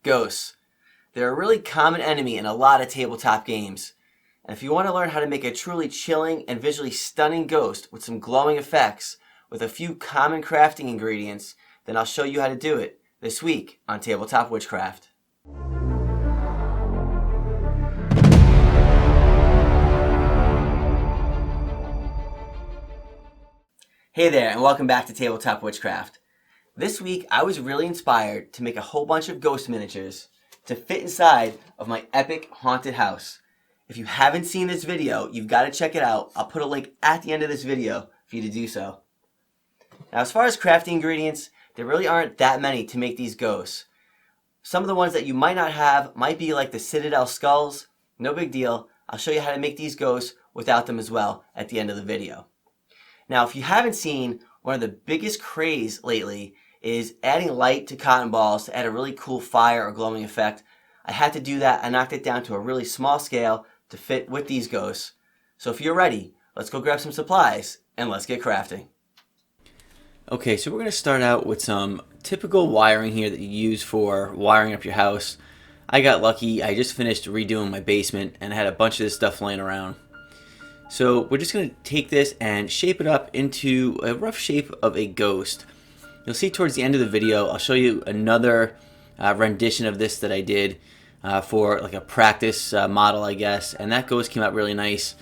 Ghosts. They're a really common enemy in a lot of tabletop games. And if you want to learn how to make a truly chilling and visually stunning ghost with some glowing effects with a few common crafting ingredients, then I'll show you how to do it this week on Tabletop Witchcraft. Hey there, and welcome back to Tabletop Witchcraft. This week I was really inspired to make a whole bunch of ghost miniatures to fit inside of my epic haunted house. If you haven't seen this video, you've got to check it out. I'll put a link at the end of this video for you to do so. Now, as far as crafting ingredients, there really aren't that many to make these ghosts. Some of the ones that you might not have might be like the Citadel skulls. No big deal. I'll show you how to make these ghosts without them as well at the end of the video. Now, if you haven't seen, one of the biggest craze lately is adding light to cotton balls to add a really cool fire or glowing effect. I had to do that. I knocked it down to a really small scale to fit with these ghosts. So if you're ready, let's go grab some supplies and let's get crafting. Okay, so we're going to start out with some typical wiring here that you use for wiring up your house. I got lucky. I just finished redoing my basement and I had a bunch of this stuff laying around. So we're just going to take this and shape it up into a rough shape of a ghost. You'll see towards the end of the video, I'll show you another rendition of this that I did for like a practice model, I guess. And that ghost came out really nice.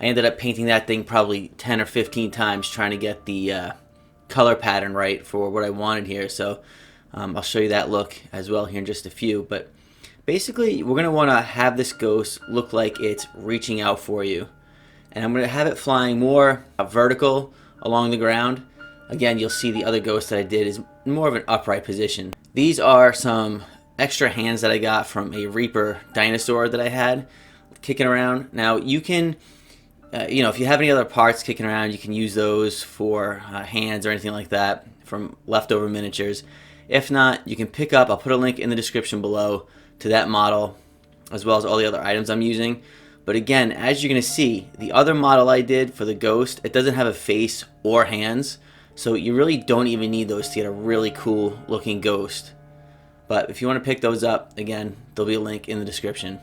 I ended up painting that thing probably 10 or 15 times trying to get the color pattern right for what I wanted here. So I'll show you that look as well here in just a few. But basically, we're going to want to have this ghost look like it's reaching out for you. And I'm going to have it flying more vertical along the ground. Again, you'll see the other ghost that I did is more of an upright position. These are some extra hands that I got from a Reaper dinosaur that I had kicking around. Now, you can, if you have any other parts kicking around, you can use those for hands or anything like that from leftover miniatures. If not, you can pick up, I'll put a link in the description below to that model, as well as all the other items I'm using. But again, as you're going to see, the other model I did for the ghost, it doesn't have a face or hands. So you really don't even need those to get a really cool looking ghost. But if you want to pick those up, again, there'll be a link in the description.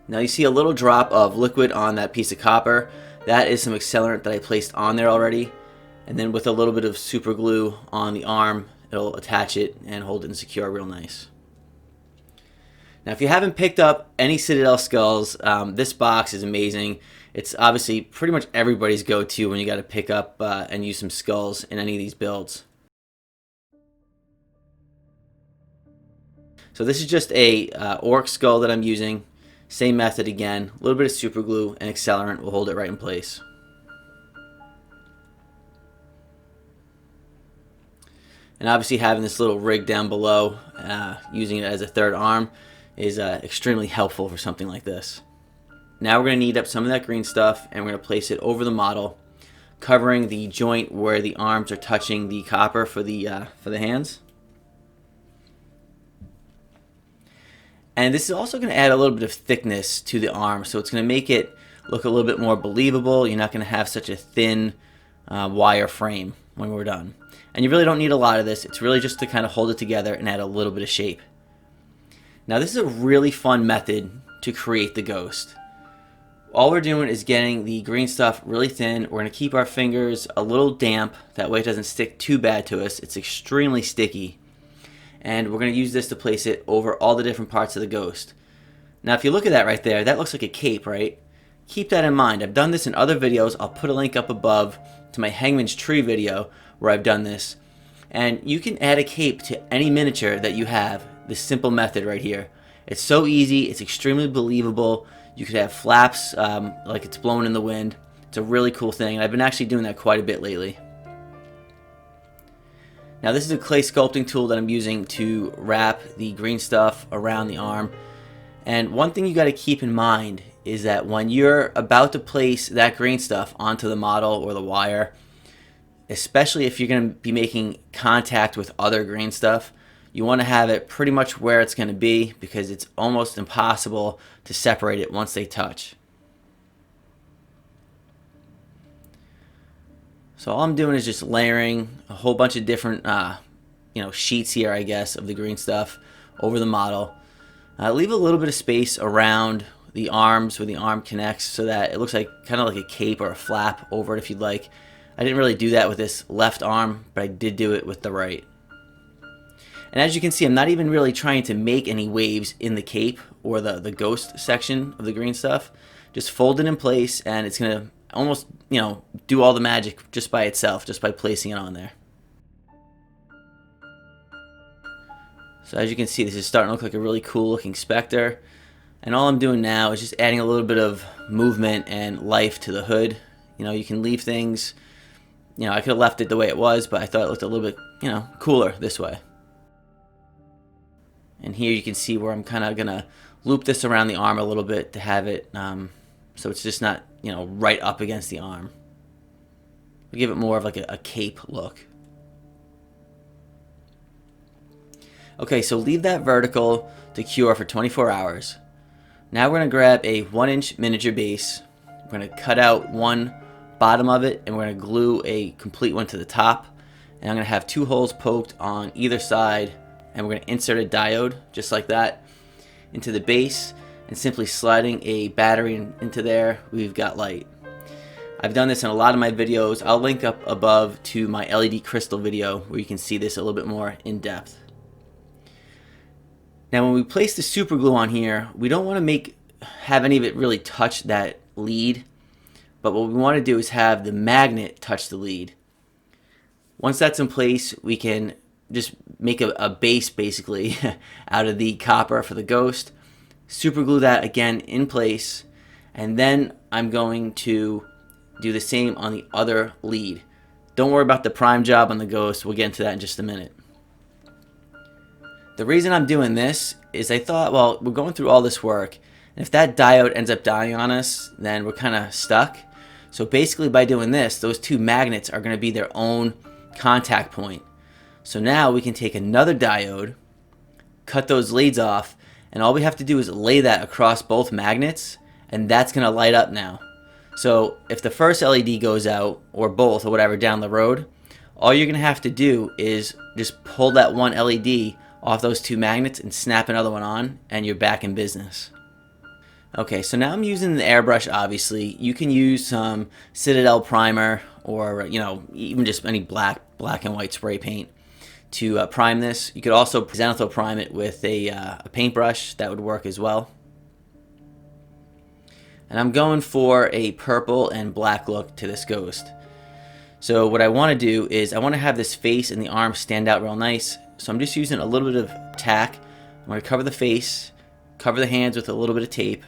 Now you see a little drop of liquid on that piece of copper. That is some accelerant that I placed on there already. And then with a little bit of super glue on the arm, it'll attach it and hold it and secure real nice. Now, if you haven't picked up any Citadel skulls, this box is amazing. It's obviously pretty much everybody's go-to when you got to pick up and use some skulls in any of these builds. So this is just a orc skull that I'm using. Same method again. A little bit of super glue and accelerant will hold it right in place. And obviously having this little rig down below, using it as a third arm, is extremely helpful for something like this. Now we're going to knead up some of that green stuff and we're going to place it over the model, covering the joint where the arms are touching the copper for the hands. And this is also going to add a little bit of thickness to the arm, so it's going to make it look a little bit more believable. You're not going to have such a thin wire frame when we're done. And you really don't need a lot of this. It's really just to kind of hold it together and add a little bit of shape. Now this is a really fun method to create the ghost. All we're doing is getting the green stuff really thin. We're going to keep our fingers a little damp. That way it doesn't stick too bad to us. It's extremely sticky. And we're going to use this to place it over all the different parts of the ghost. Now if you look at that right there, that looks like a cape, right? Keep that in mind. I've done this in other videos. I'll put a link up above to my Hangman's Tree video where I've done this. And you can add a cape to any miniature that you have. This simple method right here. It's so easy. It's extremely believable. You could have flaps like it's blowing in the wind. It's a really cool thing. And I've been actually doing that quite a bit lately. Now this is a clay sculpting tool that I'm using to wrap the green stuff around the arm. And one thing you got to keep in mind is that when you're about to place that green stuff onto the model or the wire, especially if you're going to be making contact with other green stuff, you want to have it pretty much where it's going to be because it's almost impossible to separate it once they touch. So all I'm doing is just layering a whole bunch of different sheets here, I guess, of the green stuff over the model. Leave a little bit of space around the arms where the arm connects so that it looks like kind of like a cape or a flap over it if you'd like. I didn't really do that with this left arm, but I did do it with the right. And as you can see, I'm not even really trying to make any waves in the cape or the ghost section of the green stuff. Just fold it in place, and it's going to almost, do all the magic just by itself, just by placing it on there. So as you can see, this is starting to look like a really cool looking specter. And all I'm doing now is just adding a little bit of movement and life to the hood. You can leave things, I could have left it the way it was, but I thought it looked a little bit, cooler this way. And here you can see where I'm kind of going to loop this around the arm a little bit to have it so it's just not, right up against the arm. We'll give it more of like a cape look. Okay, so leave that vertical to cure for 24 hours. Now we're going to grab a 1-inch miniature base. We're going to cut out one bottom of it, and we're going to glue a complete one to the top. And I'm going to have 2 holes poked on either side, and we're going to insert a diode just like that into the base, and simply sliding a battery into there, we've got light. I've done this in a lot of my videos. I'll link up above to my LED crystal video where you can see this a little bit more in depth. Now when we place the super glue on here, we don't want to have any of it really touch that lead, but what we want to do is have the magnet touch the lead. Once that's in place, we can just make a base basically out of the copper for the ghost, super glue that again in place, and then I'm going to do the same on the other lead. Don't worry about the prime job on the ghost, we'll get into that in just a minute. The reason I'm doing this is I thought, well, we're going through all this work, and if that diode ends up dying on us, then we're kind of stuck. So basically by doing this, those 2 magnets are going to be their own contact point. So now we can take another diode, cut those leads off, and all we have to do is lay that across both magnets, and that's going to light up now. So if the first LED goes out, or both, or whatever, down the road, all you're going to have to do is just pull that one LED off those 2 magnets and snap another one on, and you're back in business. Okay, so now I'm using the airbrush, obviously. You can use some Citadel primer or, even just any black and white spray paint to prime this. You could also zenithal prime it with a paintbrush. That would work as well. And I'm going for a purple and black look to this ghost. So what I want to do is I want to have this face and the arm stand out real nice. So I'm just using a little bit of tack. I'm going to cover the face, cover the hands with a little bit of tape,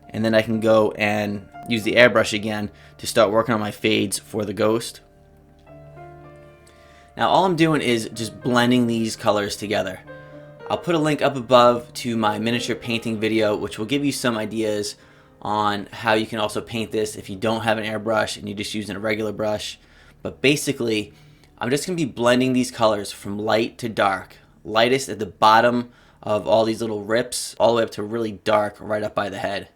and then I can go and use the airbrush again to start working on my fades for the ghost. Now all I'm doing is just blending these colors together. I'll put a link up above to my miniature painting video, which will give you some ideas on how you can also paint this if you don't have an airbrush and you're just using a regular brush. But basically, I'm just going to be blending these colors from light to dark. Lightest at the bottom of all these little rips, all the way up to really dark right up by the head.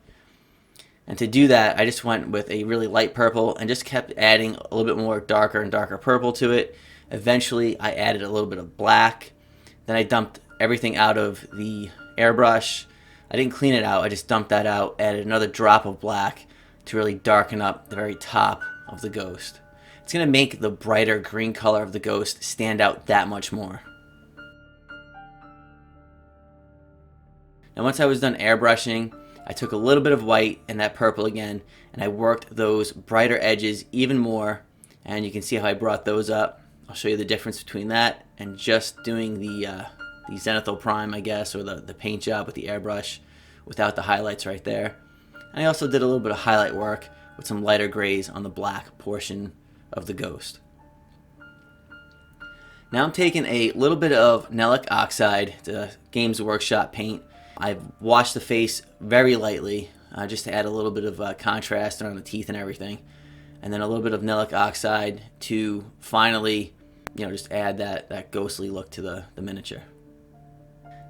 And to do that, I just went with a really light purple and just kept adding a little bit more darker and darker purple to it. Eventually, I added a little bit of black. Then I dumped everything out of the airbrush. I didn't clean it out, I just dumped that out, added another drop of black to really darken up the very top of the ghost. It's going to make the brighter green color of the ghost stand out that much more. Now once I was done airbrushing, I took a little bit of white and that purple again, and I worked those brighter edges even more, and you can see how I brought those up. I'll show you the difference between that and just doing the zenithal prime, I guess, or the paint job with the airbrush without the highlights right there. And I also did a little bit of highlight work with some lighter grays on the black portion of the ghost. Now I'm taking a little bit of Nelic Oxide, the Games Workshop paint. I've washed the face very lightly just to add a little bit of contrast around the teeth and everything. And then a little bit of Nelic Oxide to finally, just add that ghostly look to the miniature.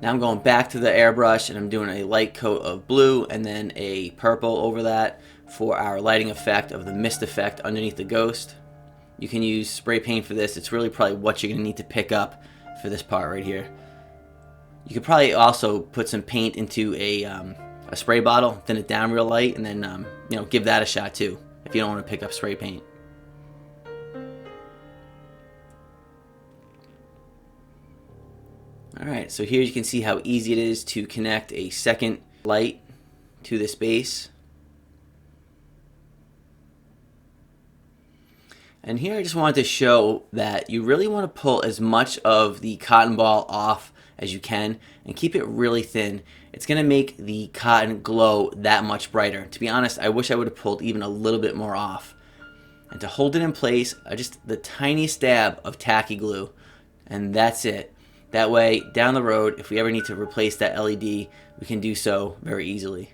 Now I'm going back to the airbrush and I'm doing a light coat of blue and then a purple over that for our lighting effect of the mist effect underneath the ghost. you can use spray paint for this. It's really probably what you're going to need to pick up for this part right here. You could probably also put some paint into a spray bottle, thin it down real light, and then give that a shot too if you don't want to pick up spray paint. Alright, so here you can see how easy it is to connect a second light to this base. And here I just wanted to show that you really want to pull as much of the cotton ball off as you can and keep it really thin. It's going to make the cotton glow that much brighter. To be honest, I wish I would have pulled even a little bit more off. And to hold it in place, just the tiniest dab of tacky glue, and that's it. That way, down the road, if we ever need to replace that LED, we can do so very easily.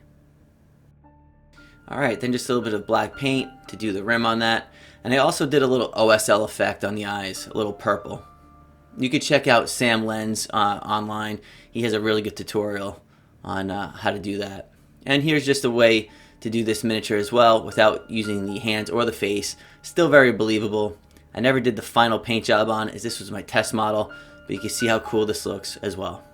Alright, then just a little bit of black paint to do the rim on that. And I also did a little OSL effect on the eyes, a little purple. You could check out Sam Lenz online. He has a really good tutorial on how to do that. And here's just a way to do this miniature as well without using the hands or the face. Still very believable. I never did the final paint job on it, as this was my test model, but you can see how cool this looks as well.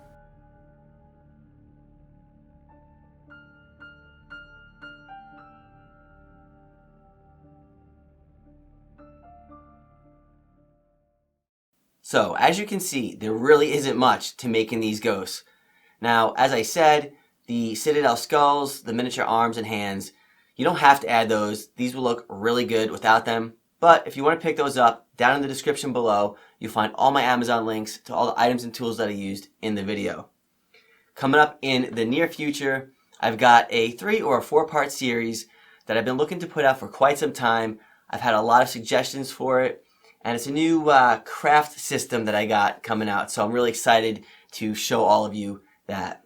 So, as you can see, there really isn't much to making these ghosts. Now, as I said, the Citadel skulls, the miniature arms and hands, you don't have to add those. These will look really good without them. But if you want to pick those up, down in the description below, you'll find all my Amazon links to all the items and tools that I used in the video. Coming up in the near future, I've got a 3 or a 4-part series that I've been looking to put out for quite some time. I've had a lot of suggestions for it. And it's a new craft system that I got coming out, so I'm really excited to show all of you that.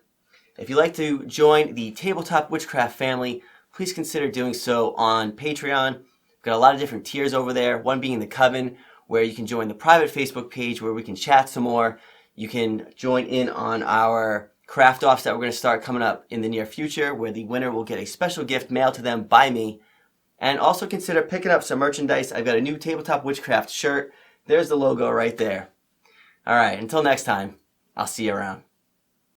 If you'd like to join the Tabletop Witchcraft family, please consider doing so on Patreon. We've got a lot of different tiers over there, one being the Coven, where you can join the private Facebook page where we can chat some more. You can join in on our craft-offs that we're going to start coming up in the near future, where the winner will get a special gift mailed to them by me. And also consider picking up some merchandise. I've got a new Tabletop Witchcraft shirt. There's the logo right there. Alright, until next time, I'll see you around.